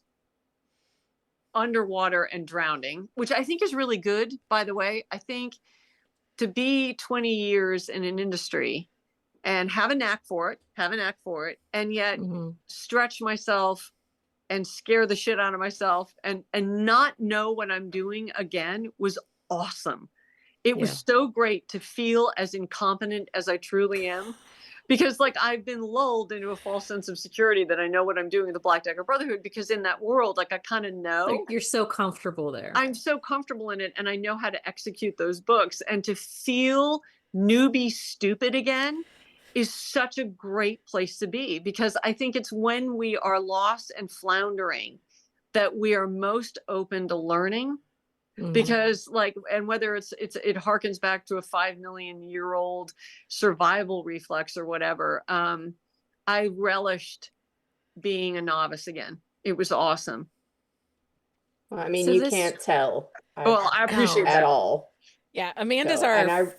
underwater and drowning, which I think is really good, by the way. I think to be 20 years in an industry and have a knack for it, and yet stretch myself and scare the shit out of myself and not know what I'm doing again was awesome. It was so great to feel as incompetent as I truly am, because like I've been lulled into a false sense of security that I know what I'm doing in the Black Decker Brotherhood, because in that world, like I kind of know. Like you're so comfortable there. I'm so comfortable in it, and I know how to execute those books. And to feel newbie stupid again is such a great place to be, because I think it's when we are lost and floundering that we are most open to learning. Because like, and whether it harkens back to a 5 million year old survival reflex or whatever, I relished being a novice again. It was awesome. Well, I mean, So you this- can't tell. Well, I appreciate at that. all. Yeah, Amanda's So, and our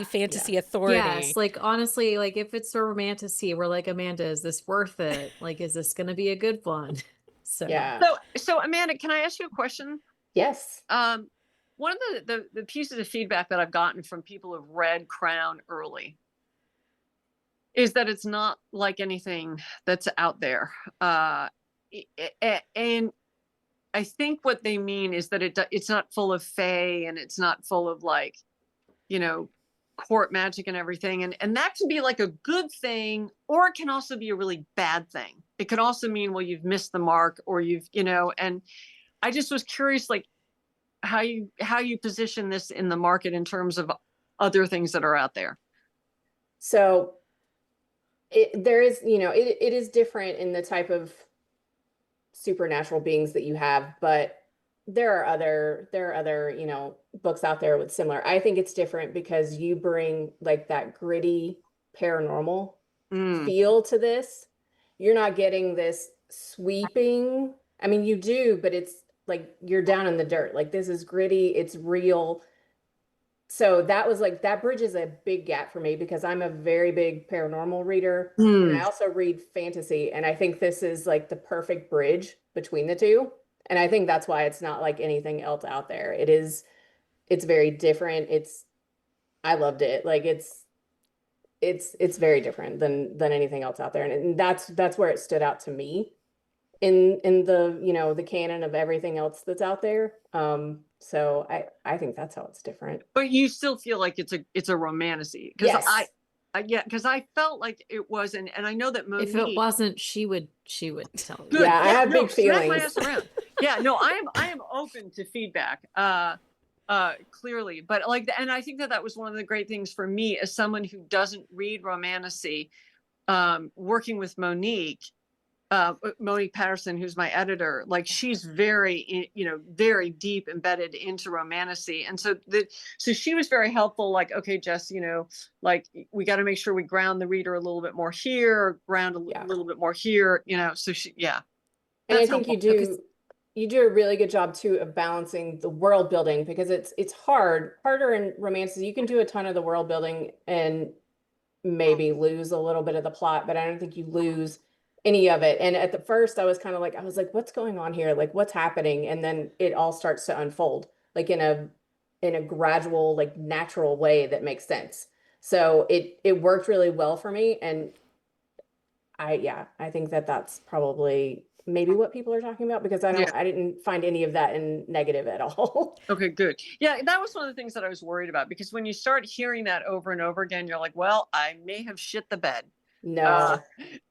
fantasy authority. Yes, like honestly, like if it's a romantasy, we're like, Amanda, is this worth it? Like, is this going to be a good one? So Yeah. So Amanda, can I ask you a question? Yes. One of the pieces of feedback that I've gotten from people who've read Crown early is that it's not like anything that's out there. And I think what they mean is that it's not full of fae, and it's not full of like, you know, court magic and everything. And that can be like a good thing, or it can also be a really bad thing. It could also mean, well, you've missed the mark, or you've, you know, and I just was curious, like how you position this in the market in terms of other things that are out there. So there is, you know, it is different in the type of supernatural beings that you have, but there are other, you know, books out there with similar. I think it's different because you bring like that gritty paranormal feel to this. You're not getting this sweeping. I mean, you do, but it's like you're down in the dirt. Like this is gritty, it's real. So that was like, that bridges a big gap for me because I'm a very big paranormal reader. And I also read fantasy. And I think this is like the perfect bridge between the two. And I think that's why it's not like anything else out there. It's very different. I loved it. Like it's very different than anything else out there. And that's where it stood out to me in the, you know, the canon of everything else that's out there. So I think that's how it's different. But you still feel like it's a romantasy, because Yes. because I felt like it was, and I know that Monique, if it wasn't, she would tell you. Good. Yeah, I have no, big smack my feelings. ass around. Yeah, no, I am open to feedback, clearly, but like, and I think that was one of the great things for me as someone who doesn't read romantasy, working with Monique Patterson, who's my editor. Like she's very, you know, very deep embedded into romantasy, and so she was very helpful. Like, okay, Jess, you know, like we got to make sure we ground the reader a little bit more here, ground a little bit more here, you know. So and I think you do a really good job too of balancing the world building, because it's harder in romances. You can do a ton of the world building and maybe lose a little bit of the plot, but I don't think you lose any of it. And at the first I was like, what's going on here? Like what's happening? And then it all starts to unfold like in a gradual, like natural way that makes sense. So it worked really well for me. And I think that's probably maybe what people are talking about, because I didn't find any of that in negative at all. Okay, good. Yeah, that was one of the things that I was worried about, because when you start hearing that over and over again, you're like, well, I may have shit the bed. No.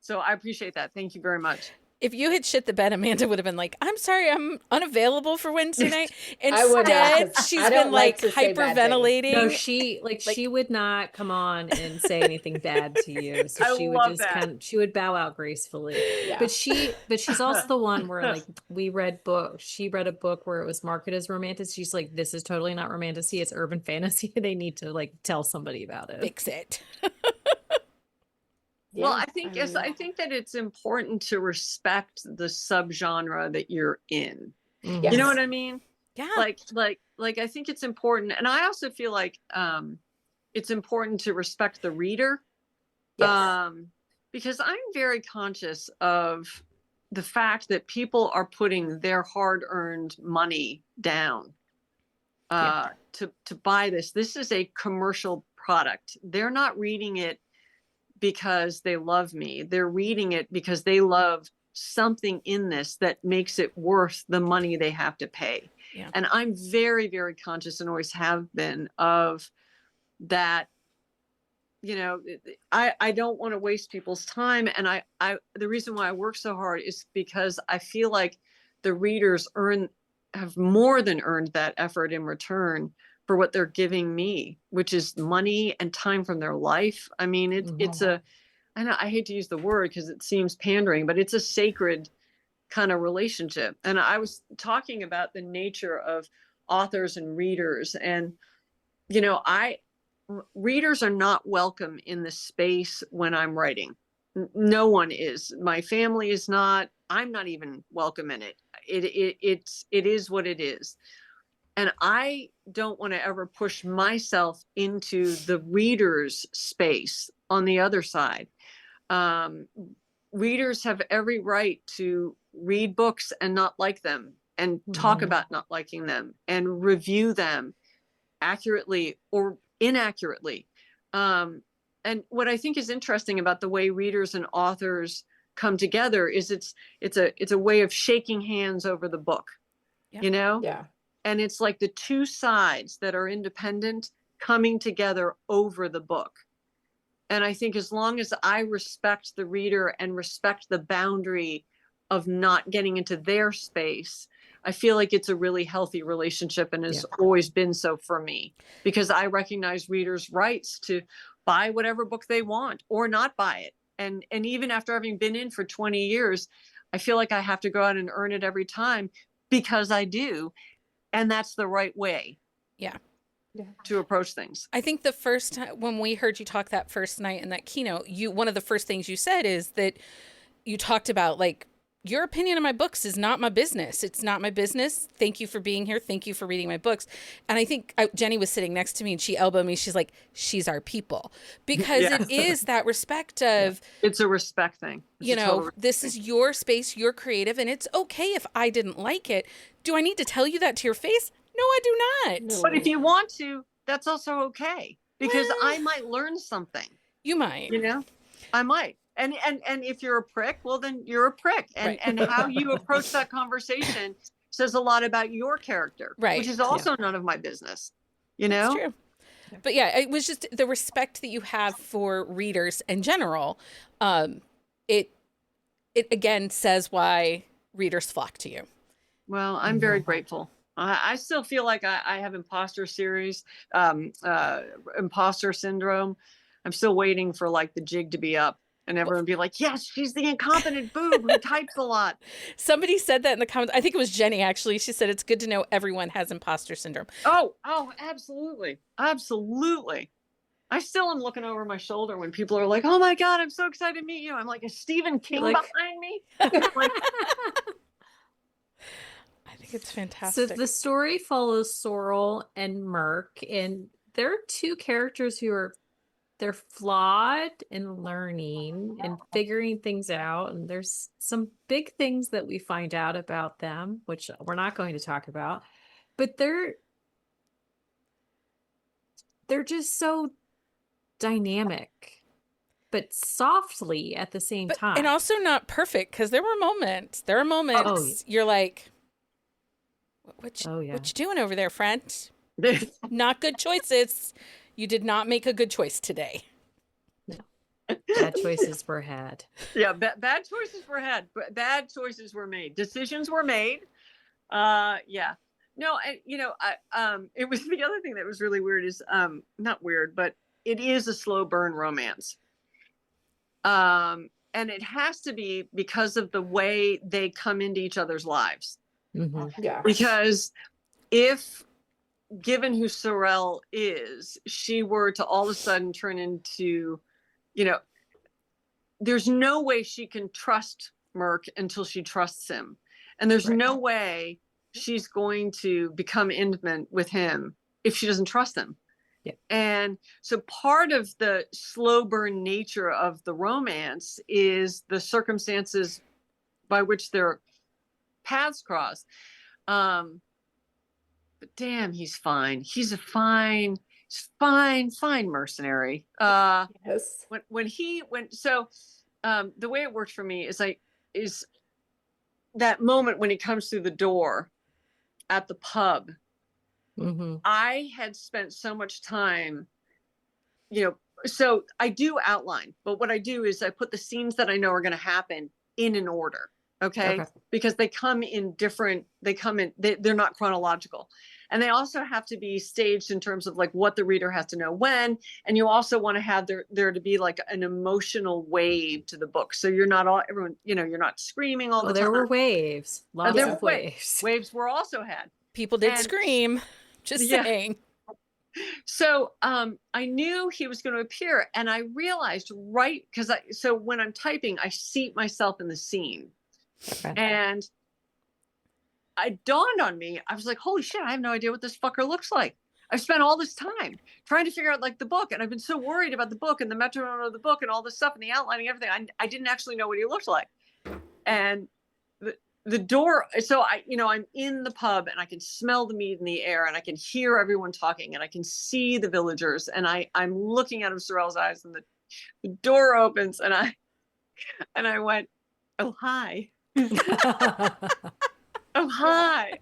So I appreciate that. Thank you very much. If you had shit the bed, Amanda would have been like, I'm sorry, I'm unavailable for Wednesday night. I would have, Instead, 'cause she's I don't been like like to say bad hyperventilating. No, she would not come on and say anything bad to you. So I she would love just that. she would bow out gracefully. Yeah. But she's also the one where like she read a book where it was marketed as romantic. She's like, this is totally not romantasy, it's urban fantasy. They need to like tell somebody about it. Fix it. Well, I think that it's important to respect the subgenre that you're in. Mhm. Yes. You know what I mean? Yeah. Like I think it's important, and I also feel like it's important to respect the reader. Yes. Because I'm very conscious of the fact that people are putting their hard-earned money down to buy this. This is a commercial product. They're not reading it because they love me. They're reading it because they love something in this that makes it worth the money they have to pay. Yeah. And I'm very, very conscious and always have been of that. You know, I don't want to waste people's time. And the reason why I work so hard is because I feel like the readers have more than earned that effort in return for what they're giving me, which is money and time from their life. I mean, it's I hate to use the word because it seems pandering, but it's a sacred kind of relationship. And I was talking about the nature of authors and readers, and, you know, readers are not welcome in the space when I'm writing. No one is. My family is not. I'm not even welcome in it. It is what it is. And I don't want to ever push myself into the reader's space on the other side. Readers have every right to read books and not like them, and talk about not liking them, and review them accurately or inaccurately. And what I think is interesting about the way readers and authors come together is it's a way of shaking hands over the book, Yeah. you know? Yeah. And it's like the two sides that are independent coming together over the book. And I think as long as I respect the reader and respect the boundary of not getting into their space, I feel like it's a really healthy relationship, and has always been so for me, because I recognize readers' rights to buy whatever book they want or not buy it. And even after having been in for 20 years, I feel like I have to go out and earn it every time, because I do. And that's the right way Yeah. to approach things. I think the first time when we heard you talk that first night in that keynote, one of the first things you said is that you talked about, like, your opinion of my books is not my business. It's not my business. Thank you for being here. Thank you for reading my books. And I think Jenny was sitting next to me and she elbowed me. She's like, she's our people, because it is that respect of, it's a respect thing. you know, this is your space, you're creative, and it's okay if I didn't like it. Do I need to tell you that to your face? No, I do not. But if you want to, that's also okay, because I might learn something. You might. You know, I might. And if you're a prick, well, then you're a prick. And how you approach that conversation says a lot about your character, right? Which is also none of my business. You know? That's true. But yeah, it was just the respect that you have for readers in general. It again says why readers flock to you. Well, I'm very grateful. I still feel like I have imposter syndrome. I'm still waiting for like the jig to be up and everyone be like, yes, she's the incompetent boob who types a lot. Somebody said that in the comments. I think it was Jenny, actually. She said, it's good to know everyone has imposter syndrome. Oh, absolutely. Absolutely. I still am looking over my shoulder when people are like, oh my God, I'm so excited to meet you. I'm like, is Stephen King behind me? Like, I think it's fantastic. So the story follows Sorrel and Merc, and there are two characters who are, they're flawed in learning and figuring things out. And there's some big things that we find out about them, which we're not going to talk about, but they're just so dynamic, but softly at the same time. And also not perfect, because there are moments you're like, what you doing over there, friend? Not good choices. You did not make a good choice today. No. Bad choices were had. Yeah, bad choices were had. Bad choices were made. Decisions were made. Yeah. No, it was the other thing that was really weird is not weird, but it is a slow burn romance. And it has to be because of the way they come into each other's lives. Mm-hmm. Yeah. Because if, given who Sorrel is, she were to all of a sudden turn into, there's no way she can trust Merc until she trusts him. And there's no way she's going to become intimate with him if she doesn't trust him. Yeah. And so part of the slow burn nature of the romance is the circumstances by which their paths cross. But damn, he's fine. He's a fine mercenary. Yes. The way it worked for me is that moment when he comes through the door at the pub. Mm-hmm. I had spent so much time, so I do outline, but what I do is I put the scenes that I know are going to happen in an order. Okay. Because they're not chronological. And they also have to be staged in terms of like what the reader has to know when. And you also want to have there to be like an emotional wave to the book. So you're not you're not screaming all the time. There were waves. Lots There of were waves. Waves were also had. People did scream. Just saying. So I knew he was going to appear, and I realized so when I'm typing, I seat myself in the scene. Okay. And it dawned on me, I was like, holy shit, I have no idea what this fucker looks like. I've spent all this time trying to figure out like the book, and I've been so worried about the book and the metronome of the book and all this stuff and the outlining, everything. I didn't actually know what he looked like. And the door, so I'm in the pub and I can smell the meat in the air and I can hear everyone talking and I can see the villagers, and I'm looking out of Sorrel's eyes, and the door opens and I went, oh, hi. Oh, hi.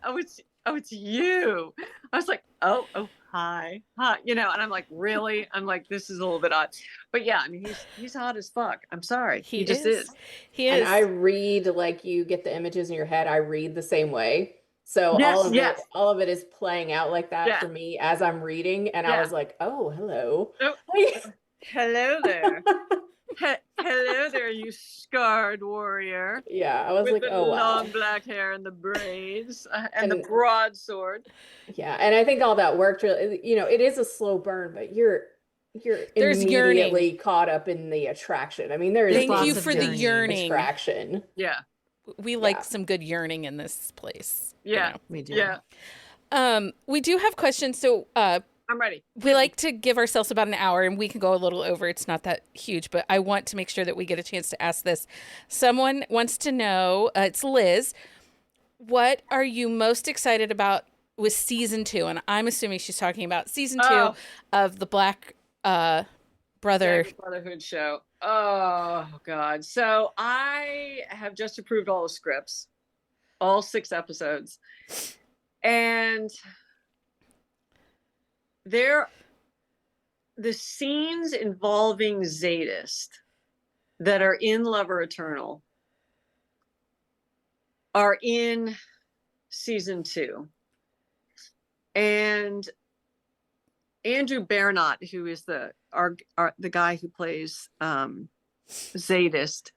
It's you. I was like, oh, hi. And I'm like, really? I'm like, this is a little bit odd. But yeah, I mean, he's hot as fuck. I'm sorry. He just is. He is. And I read, like, you get the images in your head. I read the same way. So Yes, all of it is playing out like that for me as I'm reading. And I was like, oh, hello. Oh, hello there. Hello there, you scarred warrior. Yeah, I was with like, the oh, wow. long black hair and the braids and the broadsword. Yeah, and I think all that worked really. It is a slow burn, but you're There's immediately yearning. Caught up in the attraction. I mean, there is Thank you for the yearning. attraction. Yeah, we like some good yearning in this place. Yeah, we do. Yeah. We do have questions, so I'm ready. We like to give ourselves about an hour, and we can go a little over. It's not that huge, but I want to make sure that we get a chance to ask this. Someone wants to know, it's Liz, what are you most excited about with season 2? And I'm assuming she's talking about season 2 of the Black Brotherhood show. Oh, God. So I have just approved all the scripts, all 6 episodes. And the scenes involving Zadist that are in Lover Eternal are in season 2. And Andrew Bernot, who is the guy who plays Zadist,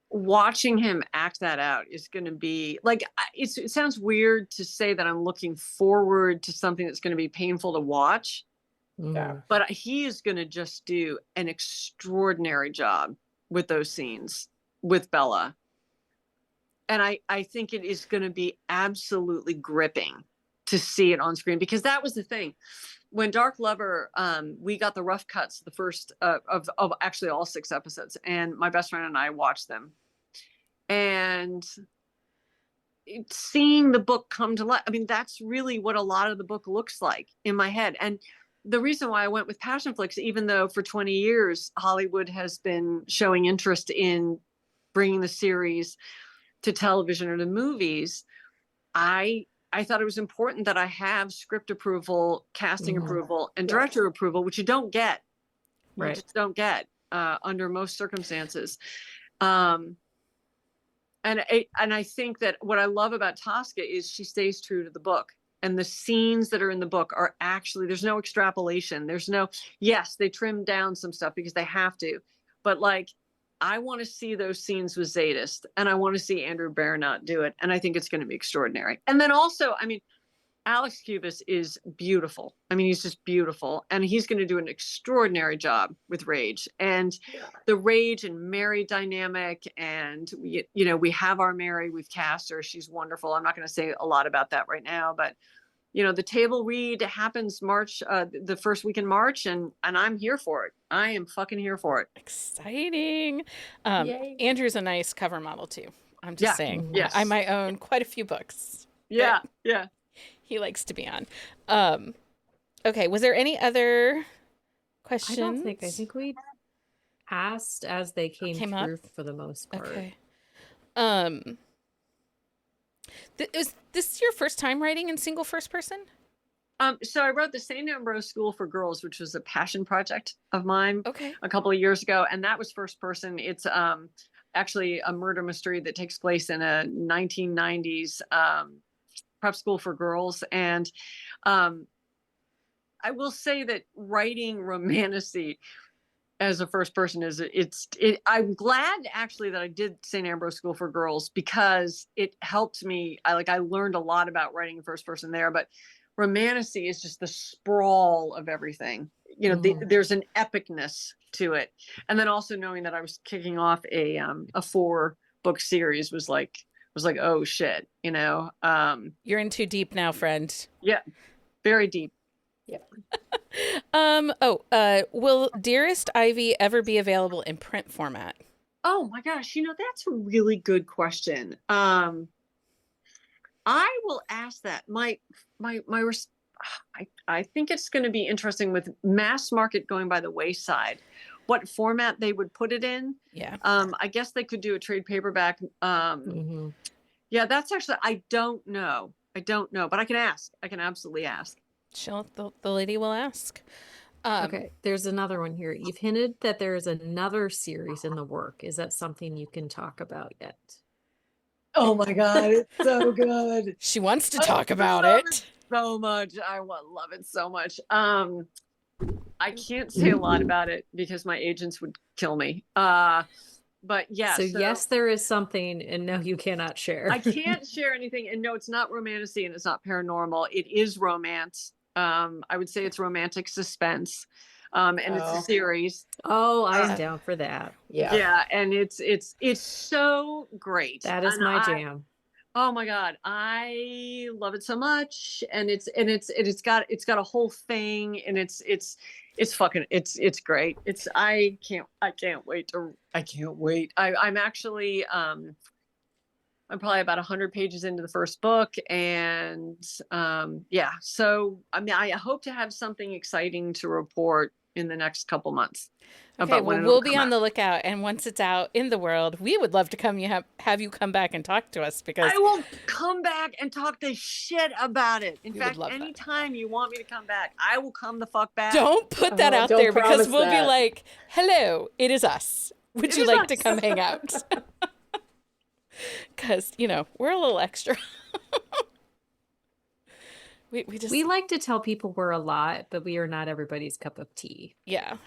watching him act that out is going to be like, it sounds weird to say that I'm looking forward to something that's going to be painful to watch. Yeah. But he is going to just do an extraordinary job with those scenes with Bella. And I think it is going to be absolutely gripping to see it on screen, because that was the thing. When Dark Lover, we got the rough cuts, the first of actually all 6 episodes, and my best friend and I watched them. And seeing the book come to life, I mean, that's really what a lot of the book looks like in my head. And the reason why I went with Passion Flicks, even though for 20 years Hollywood has been showing interest in bringing the series to television or to movies, I thought it was important that I have script approval, casting approval, and director approval, which you don't get. Right. You just don't get under most circumstances. And I think that what I love about Tosca is she stays true to the book. And the scenes that are in the book are actually, there's no extrapolation. Yes, they trimmed down some stuff because they have to. But like, I want to see those scenes with Zadist, and I want to see Andrew Bernot do it. And I think it's going to be extraordinary. And then also, I mean, Alex Cubis is beautiful. I mean, he's just beautiful. And he's going to do an extraordinary job with Rage. And the Rage and Mary dynamic. And, we have our Mary, we've cast her. She's wonderful. I'm not going to say a lot about that right now, but, the table read happens the first week in March. And I'm here for it. I am fucking here for it. Exciting. Yay. Andrew's a nice cover model too. I'm just saying. Yes. I might own quite a few books. Yeah. Yeah. He likes to be on. Okay. Was there any other questions? I think we asked as they came through up? for the most part. Okay. Is this your first time writing in single first person? So I wrote the St. Ambrose School for Girls, which was a passion project of mine Okay. a couple of years ago. And that was first person. It's actually a murder mystery that takes place in a 1990s prep school for girls. And I will say that writing romantasy as a first person I'm glad actually that I did St. Ambrose School for Girls, because it helped me. I learned a lot about writing in first person there, but romantasy is just the sprawl of everything. There's an epicness to it. And then also knowing that I was kicking off a 4-book series was like, oh shit, You're in too deep now, friend. Yeah, very deep. Will Dearest Ivy ever be available in print format? Oh my gosh, that's a really good question. I will ask that. I think it's going to be interesting with mass market going by the wayside, what format they would put it in. Yeah. I guess they could do a trade paperback. Yeah, that's actually, I don't know, but I can ask. I can absolutely ask. The lady will ask. Okay, there's another one here. You've hinted that there is another series in the work. Is that something you can talk about yet? Oh my God, it's so good. She wants to talk about love it so much. I love it so much. I can't say a lot about it because my agents would kill me. But yeah. So yes, there is something, and no, you cannot share. I can't share anything, and no, it's not romantasy and it's not paranormal. It is romance. I would say it's romantic suspense. And it's a series. Oh, I'm down for that. Yeah, and it's so great. That is my jam. Oh my God, I love it so much, and it's got a whole thing, and it's great. I can't wait. I'm actually I'm probably about 100 pages into the first book, and yeah. So I mean, I hope to have something exciting to report in the next couple months. Okay, well, we'll be on the lookout, and once it's out in the world, we would love to have you come back and talk to us, because I will come back and talk the shit about it. In fact, anytime you want me to come back, I will come the fuck back. Don't put that out there, because we'll be like, hello, it is us. Would you like to come hang out? Because, we're a little extra. We like to tell people we're a lot, but we are not everybody's cup of tea. Yeah.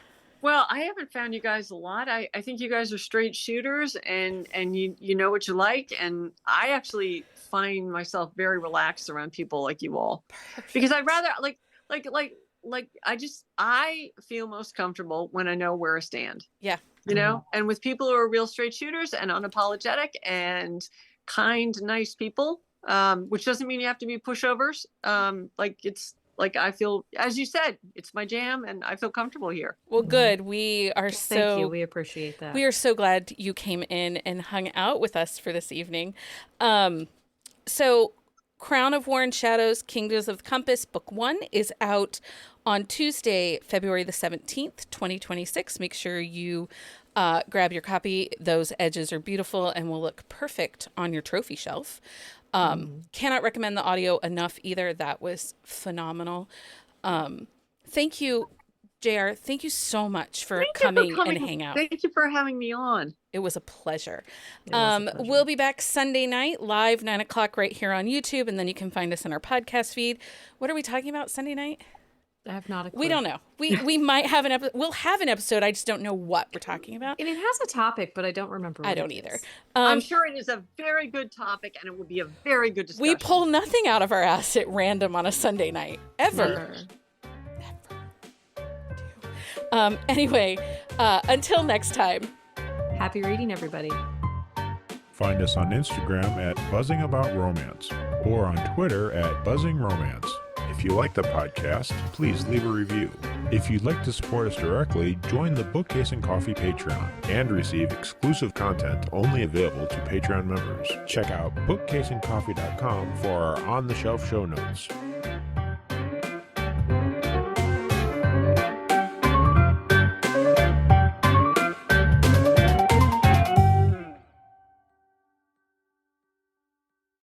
Well, I haven't found you guys a lot. I think you guys are straight shooters, and you know what you like. And I actually find myself very relaxed around people like you all. Perfect. Because I'd rather I feel most comfortable when I know where I stand. Yeah. And with people who are real straight shooters and unapologetic and kind, nice people, which doesn't mean you have to be pushovers. I feel, as you said, it's my jam, and I feel comfortable here. Well, good. We are Thank you. We appreciate that. We are so glad you came in and hung out with us for this evening. So Crown of War and Shadows, Kingdoms of the Compass, Book 1 is out on Tuesday, February the 17th, 2026. Make sure you grab your copy. Those edges are beautiful and will look perfect on your trophy shelf. Cannot recommend the audio enough either. That was phenomenal. Thank you, JR. Thank you so much for coming and hang out. Thank you for having me on. It was a pleasure. We'll be back Sunday night live 9:00 right here on YouTube, and then you can find us in our podcast feed. What are we talking about Sunday night? I have not a clue. We don't know. We might have an episode. We'll have an episode. I just don't know what we're talking about. And it has a topic, but I don't remember. I what don't it either. is. I'm sure it is a very good topic and it will be a very good discussion. We pull nothing out of our ass at random on a Sunday night ever. Anyway, until next time. Happy reading, everybody. Find us on Instagram at Buzzing About Romance or on Twitter at Buzzing Romance. If you like the podcast, please leave a review. If you'd like to support us directly, join the Bookcase and Coffee Patreon and receive exclusive content only available to Patreon members. Check out bookcaseandcoffee.com for our on-the-shelf show notes.